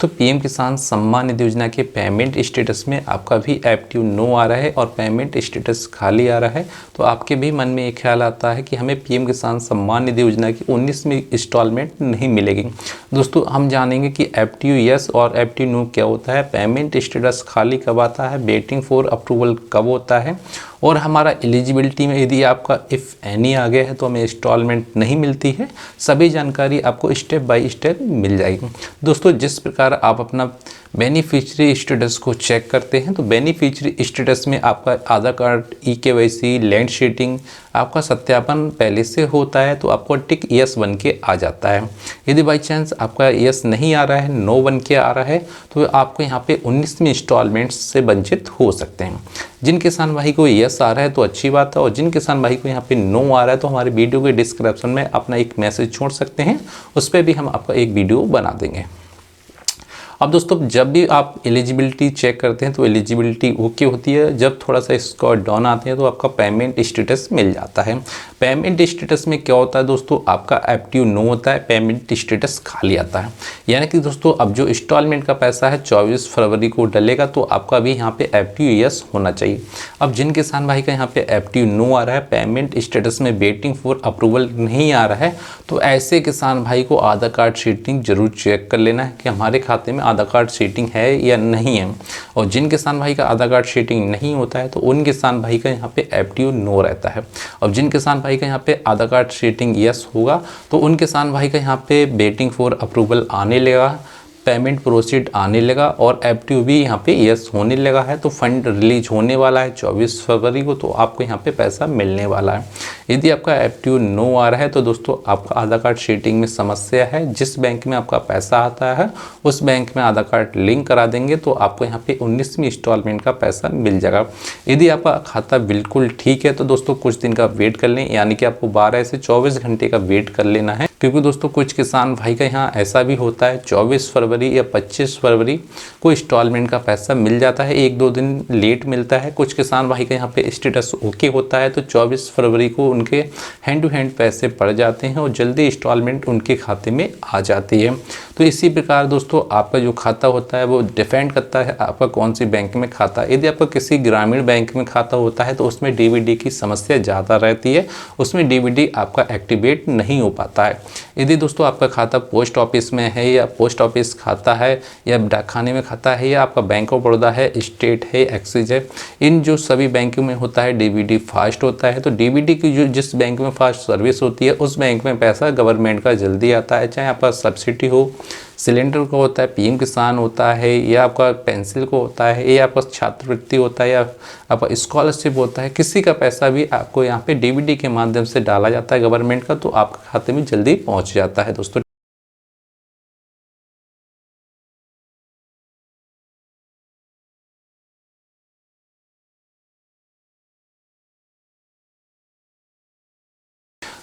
दोस्तों पीएम किसान सम्मान निधि योजना के पेमेंट स्टेटस में आपका भी एक्टिव नो आ रहा है और पेमेंट स्टेटस खाली आ रहा है। तो आपके भी मन में एक ख्याल आता है कि हमें पीएम किसान सम्मान निधि योजना की 19वीं इंस्टॉलमेंट नहीं मिलेगी। दोस्तों हम जानेंगे कि एक्टिव यस और एक्टिव नो क्या होता है, पेमेंट स्टेटस खाली कब आता है, वेटिंग फॉर अप्रूवल कब होता है और हमारा एलिजिबिलिटी में यदि आपका इफ़ एनी आ गया है तो हमें इंस्टॉलमेंट नहीं मिलती है। सभी जानकारी आपको स्टेप बाय स्टेप मिल जाएगी। दोस्तों जिस प्रकार आप अपना बेनिफिशियरी स्टेटस को चेक करते हैं तो बेनिफिशियरी स्टेटस में आपका आधार कार्ड, ई-केवाईसी, लैंड शीटिंग आपका सत्यापन पहले से होता है तो आपको टिक यस बन के आ जाता है। यदि बाई चांस आपका यस नहीं आ रहा है, नो बन के आ रहा है तो आपको यहाँ पे 19वीं इंस्टॉलमेंट्स से वंचित हो सकते हैं। जिन किसान भाई को यस आ रहा है तो अच्छी बात है और जिन किसान भाई को यहाँ पे नो आ रहा है तो हमारे वीडियो के डिस्क्रिप्शन में अपना एक मैसेज छोड़ सकते हैं, उस पर भी हम आपका एक वीडियो बना देंगे। अब दोस्तों जब भी आप एलिजिबिलिटी चेक करते हैं तो एलिजिबिलिटी ओके होती है, जब थोड़ा सा स्कोर डाउन आते हैं तो आपका पेमेंट स्टेटस मिल जाता है। पेमेंट स्टेटस में क्या होता है दोस्तों, आपका एक्टिव नो होता है, पेमेंट स्टेटस खाली आता है। यानी कि दोस्तों अब जो इंस्टॉलमेंट का पैसा है 24 फरवरी को डलेगा तो आपका भी यहाँ पे एक्टिव यस होना चाहिए। अब जिन किसान भाई का यहाँ पे एक्टिव नो आ रहा है, पेमेंट स्टेटस में वेटिंग फॉर अप्रूवल नहीं आ रहा है, तो ऐसे किसान भाई को आधार कार्ड शीटिंग जरूर चेक कर लेना है कि हमारे खाते में आधार कार्ड शीटिंग है या नहीं है। और जिन किसान भाई का आधार कार्ड शीटिंग नहीं होता है तो उन किसान भाई का यहाँ पे एक्टिव नो रहता है। और जिन किसान भाई का यहाँ पे आधार कार्ड शीटिंग यस होगा तो उन किसान भाई का यहाँ पे वेटिंग फॉर अप्रूवल आने लगा, पेमेंट प्रोसीड आने लगा और एक्टिव भी यहाँ पे यस होने लगा है। तो फंड रिलीज होने वाला है 24 फरवरी को, तो आपको यहाँ पे पैसा मिलने वाला है। यदि आपका एक्टिव नो आ रहा है तो दोस्तों आपका आधार कार्ड शीटिंग में समस्या है। जिस बैंक में आपका पैसा आता है उस बैंक में आधार कार्ड लिंक करा देंगे तो आपको यहाँ पे 19वीं इंस्टॉलमेंट का पैसा मिल जाएगा। यदि आपका खाता बिल्कुल ठीक है तो दोस्तों कुछ दिन का वेट कर लें, यानी कि आपको 12 से 24 घंटे का वेट कर लेना है। क्योंकि दोस्तों कुछ किसान भाई का यहाँ ऐसा भी होता है 24 फरवरी या 25 फरवरी को इंस्टॉलमेंट का पैसा मिल जाता है, 1-2 दिन लेट मिलता है। कुछ किसान भाई का यहाँ पे स्टेटस ओके होता है तो 24 फरवरी को उनके हैंड टू हैंड पैसे पड़ जाते हैं और जल्दी इंस्टॉलमेंट उनके खाते में आ जाती है। तो इसी प्रकार दोस्तों आपका जो खाता होता है वो डिपेंड करता है आपका कौन सी बैंक में खाता है। यदि आपका किसी ग्रामीण बैंक में खाता होता है तो उसमें डीबीडी की समस्या ज़्यादा रहती है, उसमें डीबीडी आपका एक्टिवेट नहीं हो पाता है। यदि दोस्तों आपका खाता पोस्ट ऑफिस में है या पोस्ट ऑफिस खाता है या डाकखाने में खाता है या आपका बैंक ऑफ बड़ौदा है, स्टेट है, एक्सिस है, इन जो सभी बैंकों में होता है डीबीडी फास्ट होता है। तो डीबीडी की जो जिस बैंक में फास्ट सर्विस होती है उस बैंक में पैसा गवर्नमेंट का जल्दी आता है, चाहे आपका सब्सिडी हो, सिलेंडर को होता है, पीएम किसान होता है या आपका पेंसिल को होता है या आपका छात्रवृत्ति होता है या आपका स्कॉलरशिप होता है, किसी का पैसा भी आपको यहाँ पे डीबीडी के माध्यम से डाला जाता है गवर्नमेंट का, तो आपके खाते में जल्दी पहुँच जाता है दोस्तों।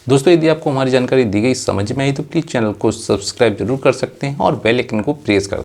दोस्तों यदि आपको हमारी जानकारी दी गई समझ में आई तो प्लीज़ चैनल को सब्सक्राइब जरूर कर सकते हैं और बेल आइकन को प्रेस कर